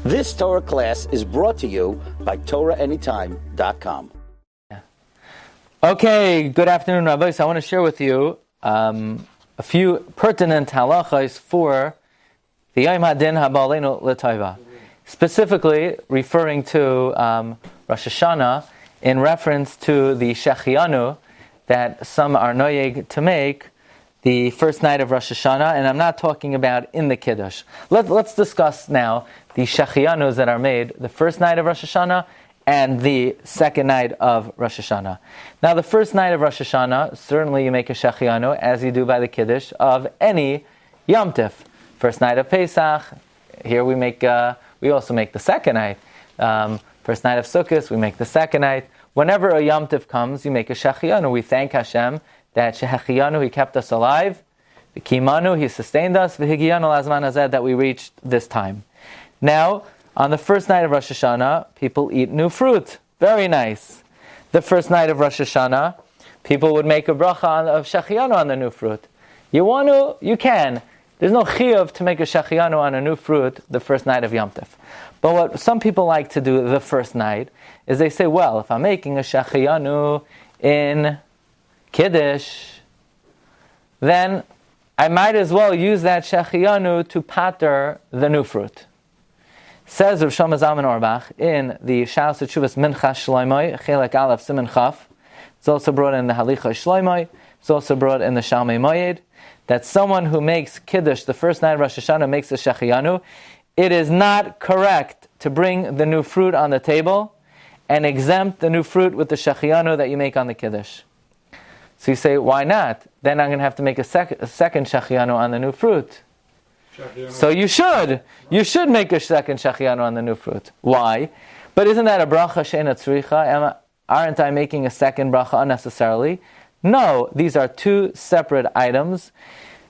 This Torah class is brought to you by TorahAnytime.com. Okay, good afternoon, Rabbi. So I want to share with you a few pertinent halachos for the Yom Hadin Habalenu L'Taiva, specifically referring to Rosh Hashanah in reference to the Shehechiyanu that some are noyeg to make the first night of Rosh Hashanah, and I'm not talking about in the Kiddush. Let's discuss now the Shechiyanus that are made the first night of Rosh Hashanah and the second night of Rosh Hashanah. Now, the first night of Rosh Hashanah, certainly you make a Shehechiyanu, as you do by the Kiddush, of any Yom Tif. First night of Pesach, here we also make the second night. First night of Sukkot, we make the second night. Whenever a Yom Tif comes, you make a Shehechiyanu. We thank Hashem that Shehechiyanu, He kept us alive. V'kimanu, He sustained us. V'higiyanu lazman hazeh, that we reached this time. Now, on the first night of Rosh Hashanah, people eat new fruit. Very nice. The first night of Rosh Hashanah, people would make a bracha of Shehechiyanu on the new fruit. You want to? You can. There's no chiyuv to make a Shehechiyanu on a new fruit the first night of Yom Tif. But what some people like to do the first night is they say, well, if I'm making a Shehechiyanu in Kiddush, then I might as well use that Shehechiyanu to pater the new fruit. Says Shlomo Zalman Aurbauch in the Shas Teshuvas Mincha Shlomo, Chelek Aleph Siman Chaf. It's also brought in the Halicha Shlomo. It's also brought in the Shalmei Moed, that someone who makes Kiddush the first night of Rosh Hashanah makes a Shehechiyanu. It is not correct to bring the new fruit on the table and exempt the new fruit with the Shehechiyanu that you make on the Kiddush. So you say, why not? Then I'm going to have to make a second Shehechiyanu on the new fruit. So you should make a second Shehechiyanu on the new fruit. Why? But isn't that a bracha she'ena tzricha? Aren't I making a second bracha unnecessarily? No, these are two separate items.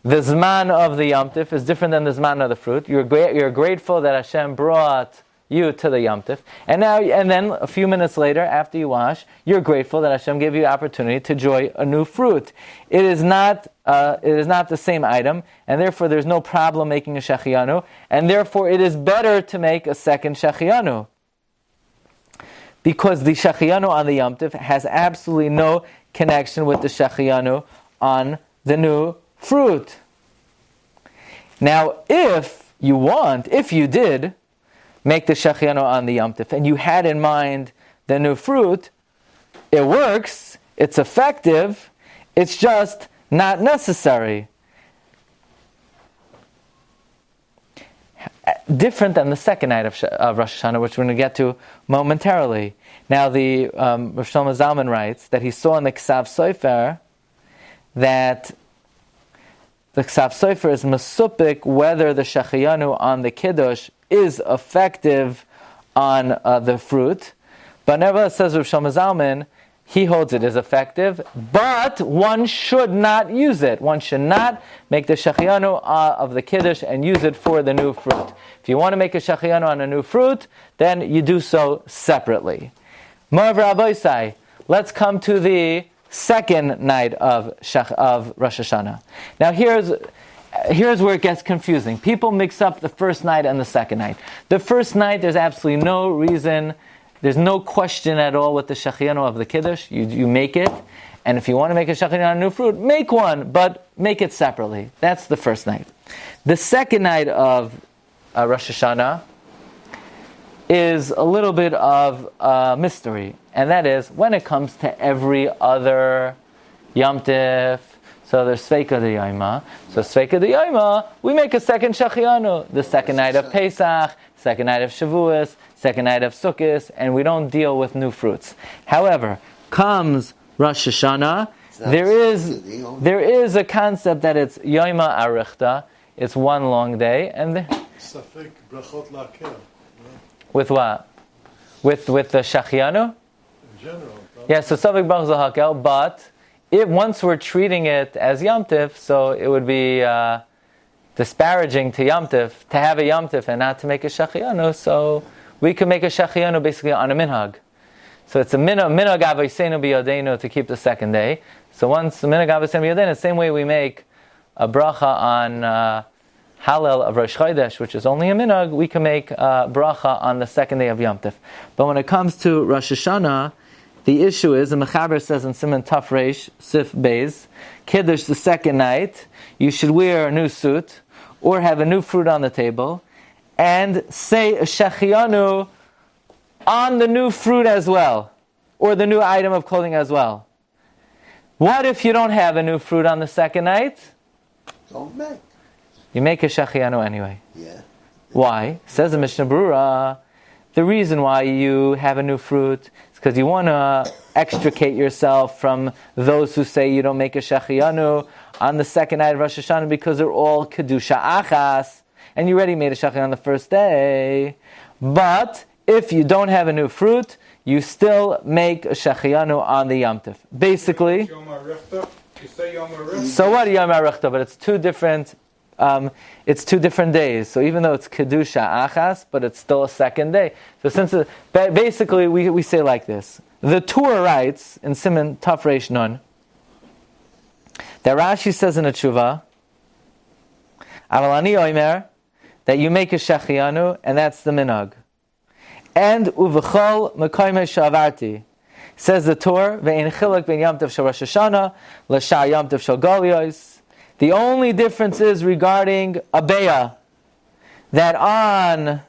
The zman of the Yom Tif is different than the zman of the fruit. You're grateful that Hashem brought you to the Yom Tif, and then a few minutes later, after you wash, you're grateful that Hashem gave you the opportunity to enjoy a new fruit. It is not the same item, and therefore there's no problem making a Shehechiyanu, and therefore it is better to make a second Shehechiyanu, because the Shehechiyanu on the Yom Tif has absolutely no connection with the Shehechiyanu on the new fruit. Now, if you did make the Shehechiyanu on the Yom Tif, and you had in mind the new fruit, it works, it's effective, it's just not necessary. Different than the second night of Rosh Hashanah, which we're going to get to momentarily. Now, the Rosh Shlomo Zalman writes that he saw in the Ksav Sofer that the Ksav Sofer is mesupik whether the Shehechiyanu on the Kiddush is effective on the fruit. But nevertheless, says Rosh Shlomo Zalman, he holds it is effective, but one should not use it. One should not make the Shehechiyanu of the Kiddush and use it for the new fruit. If you want to make a Shehechiyanu on a new fruit, then you do so separately. Marav Rabbi, let's come to the second night of Rosh Hashanah. Now here's where it gets confusing. People mix up the first night and the second night. The first night, there's absolutely no reason, there's no question at all with the Shehechiyanu of the Kiddush. You make it, and if you want to make a Shehechiyanu on a new fruit, make one, but make it separately. That's the first night. The second night of Rosh Hashanah is a little bit of mystery, and that is when it comes to every other Yom Tif. So there's Sveika D'Yoma. So Sveika D'Yoma, we make a second Shehechiyanu. The second night of Pesach, second night of Shavuos, second night of Sukkot, and we don't deal with new fruits. However, comes Rosh Hashanah, there is a concept that it's Yoma Arichta, it's one long day, and with what? With the Shehechiyanu? In general. Yeah, so Safek Brachot Lakel, but once we're treating it as Yom Tif, so it would be disparaging to Yom Tif, to have a Yom Tif and not to make a Shehechiyanu, so we could make a Shehechiyanu basically on a minhag. So it's a minhag avoseinu b'yadeinu to keep the second day. So once the minhag avoseinu b'yadeinu, the same way we make a bracha on Hallel of Rosh Chodesh, which is only a minhag, we can make bracha on the second day of Yom Tov. But when it comes to Rosh Hashanah, the issue is, the Mechaber says in Siman Taf Reish, Sif Beis, Kiddush the second night, you should wear a new suit, or have a new fruit on the table, and say a Shehechiyanu on the new fruit as well, or the new item of clothing as well. What if you don't have a new fruit on the second night? Don't make. You make a Shehechiyanu anyway. Yeah. Why? Says the Mishnah Berurah, the reason why you have a new fruit is because you want to extricate yourself from those who say you don't make a Shehechiyanu on the second night of Rosh Hashanah because they're all Kedusha Achas, and you already made a Shehechiyanu on the first day. But if you don't have a new fruit, you still make a Shehechiyanu on the Yom Tov. Basically, so what Yom HaRichta? But it's two different days. So even though it's Kedusha Achas, but it's still a second day. So since basically we say like this. The Torah writes in Siman Taf Reish Nun that Rashi says in a tshuva, Aval ani oimer, that you make a Shehechiyanu, and that's the minhag. And uvechol mekoymei shavarti, says the Torah, ve'in chilek ben Yom Tov shel Rosh Hashanah l'shar Yom Tov shel Goliyos. The only difference is regarding Abeya, that on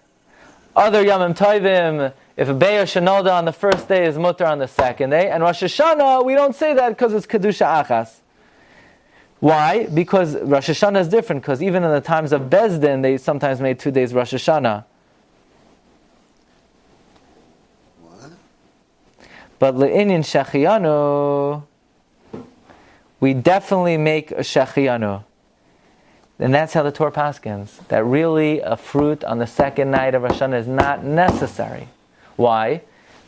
other Yomim Tovim, if Abeya Shenolda on the first day is mutter on the second day, and Rosh Hashanah, we don't say that because it's Kedusha Achas. Why? Because Rosh Hashanah is different, because even in the times of Bezdin, they sometimes made 2 days Rosh Hashanah. What? But Le'inyan Shehechiyanu, we definitely make a Shehechiyanu. And that's how the Torah paskins, that really a fruit on the second night of Rosh Hashanah is not necessary. Why?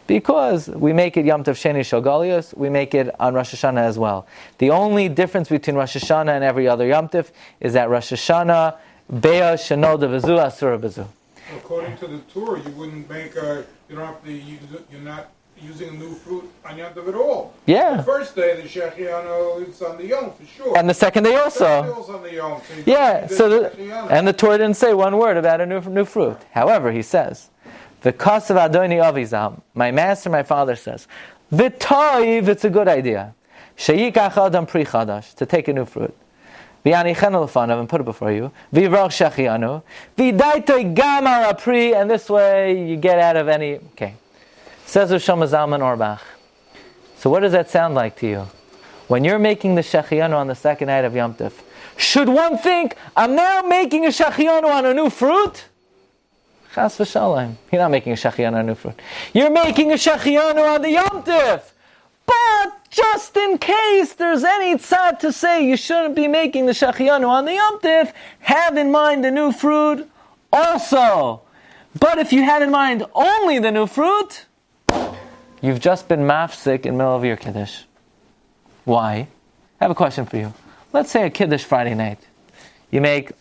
Because we make it Yom Tov Sheni Shel Goliyos, we make it on Rosh Hashanah as well. The only difference between Rosh Hashanah and every other Yom Tov is that Rosh Hashanah, Be'ah Shenolda V'zu Asura B'zu. According to the Torah, you wouldn't make a, you don't have to, you're not using a new fruit on Yom Tov at all. Yeah. The first day, the Shehechiyanu, it's on the Yom for sure. And the second day also. The second day also on the Yom. So Yeah, and the Torah didn't say one word about a new fruit. However, he says, the Kasav Adoni Avizam, my master, my father says, V'toiv, it's a good idea. Sheyikach Adam Pri Chadash, to take a new fruit. V'yani Chenu L'fanav, and put it before you. V'yivrach Shehechiyanu. V'daitoi Gamar Apri, and this way you get out of any. Okay. Says Shlomo Zalman Aurbauch. So what does that sound like to you? When you're making the Shehechiyanu on the second night of Yom Tov, should one think, I'm now making a Shehechiyanu on a new fruit? Chas v'shalom. You're not making a Shehechiyanu on a new fruit. You're making a Shehechiyanu on the Yom Tov. But just in case there's any tzad to say you shouldn't be making the Shehechiyanu on the Yom Tov, have in mind the new fruit also. But if you had in mind only the new fruit, you've just been mafsik in the middle of your Kiddush. Why? I have a question for you. Let's say a Kiddush Friday night. You make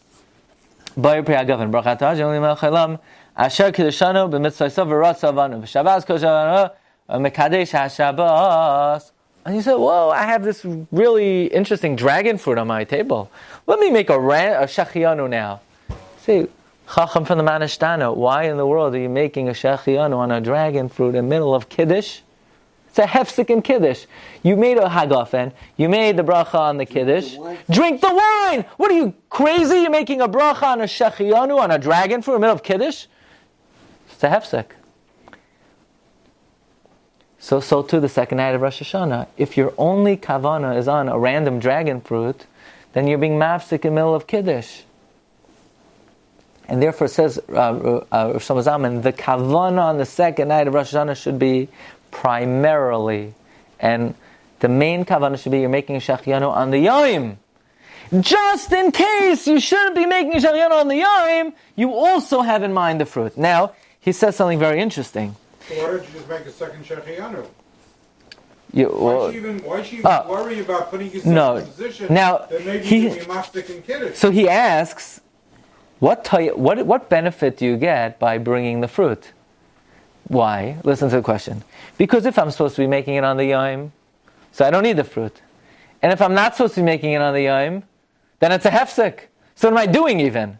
Bayir Pri Hagavan, Brachat Hajim Limel Chalam, Asher Kiddushanu, B'mitzvah Yisov V'Ratzavanu, V'Shabbat Koshavanu, Mekadesh HaShabbos. And you say, whoa, I have this really interesting dragon fruit on my table. Let me make a Shehechiyanu now. Say, Chacham from the Manishtana, why in the world are you making a Shehechiyanu on a dragon fruit in the middle of Kiddush? It's a hefsek in Kiddush. You made a Hagafen, you made the bracha on the Kiddush. Drink the wine! What are you, crazy? You're making a bracha on a Shehechiyanu on a dragon fruit in the middle of Kiddush? It's a hefsek. So too the second night of Rosh Hashanah. If your only kavana is on a random dragon fruit, then you're being mafsik in the middle of Kiddush. And therefore, says Shlomo Zalman, the kavana on the second night of Rosh Hashanah should be primarily, and the main kavana should be you're making a Shehechiyanu on the Yom. Just in case you shouldn't be making a Shehechiyanu on the Yom, you also have in mind the fruit. Now, he says something very interesting. So why don't you just make a second Shehechiyanu? Why should you worry about putting yourself in a position that maybe you can be mafsik in Kiddush? So he asks, what benefit do you get by bringing the fruit? Why? Listen to the question. Because if I'm supposed to be making it on the Yom, so I don't need the fruit. And if I'm not supposed to be making it on the Yom, then it's a hefsek. So what am I doing even?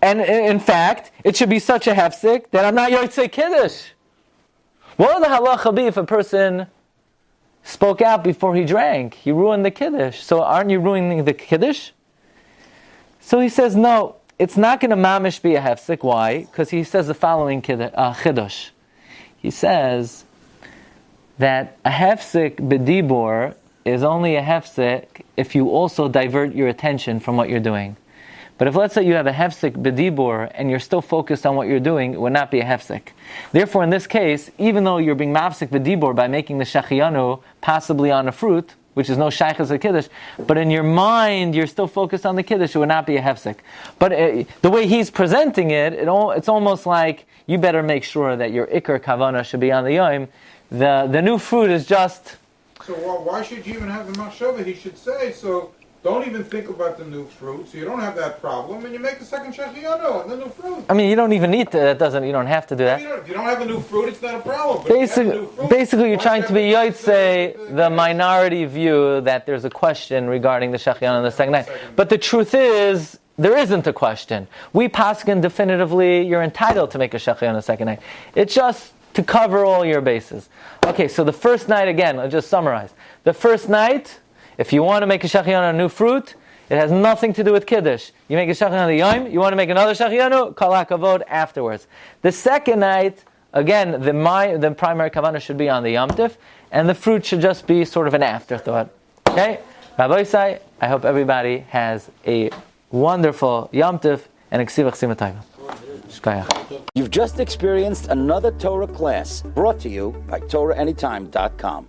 And in fact, it should be such a hefsek that I'm not yotzei kiddush. What would the halacha be if a person spoke out before he drank? He ruined the kiddush. So aren't you ruining the kiddush? So he says, no, it's not going to mamish be a hefsek. Why? Because he says the following chiddush. He says that a hefsek b'dibor is only a hefsek if you also divert your attention from what you're doing. But if let's say you have a hefsek b'dibor and you're still focused on what you're doing, it would not be a hefsek. Therefore, in this case, even though you're being mafsek b'dibor by making the Shehechiyanu possibly on a fruit, which is no shaychus or kiddush, but in your mind you're still focused on the kiddush, it would not be a hefsek. But the way he's presenting it, it's almost like you better make sure that your ikar kavana should be on the yom. The new fruit is just... So why should you even have the machshava? He should say, so don't even think about the new fruit, so you don't have that problem, and you make the second Shehechiyanu on the new fruit. I mean, you don't even need to, you don't have to do that. If you don't have a new fruit, it's not a problem. But Basically, you're trying to be yotzei the minority view that there's a question regarding the Shehechiyanu on the second night. But the truth is, there isn't a question. We paskin definitively, you're entitled to make a Shehechiyanu on the second night. It's just to cover all your bases. Okay, so the first night, again, let's just summarize. The first night, if you want to make a Shehechiyanu on a new fruit, it has nothing to do with Kiddush. You make a Shehechiyanu on the Yom, you want to make another Shehechiyanu, Kol HaKavod afterwards. The second night, again, the primary kavanah should be on the Yom Tif, and the fruit should just be sort of an afterthought. Okay? Rabbi Isai, I hope everybody has a wonderful Yom Tif and a Ksivach Simatayva. You've just experienced another Torah class brought to you by TorahAnytime.com.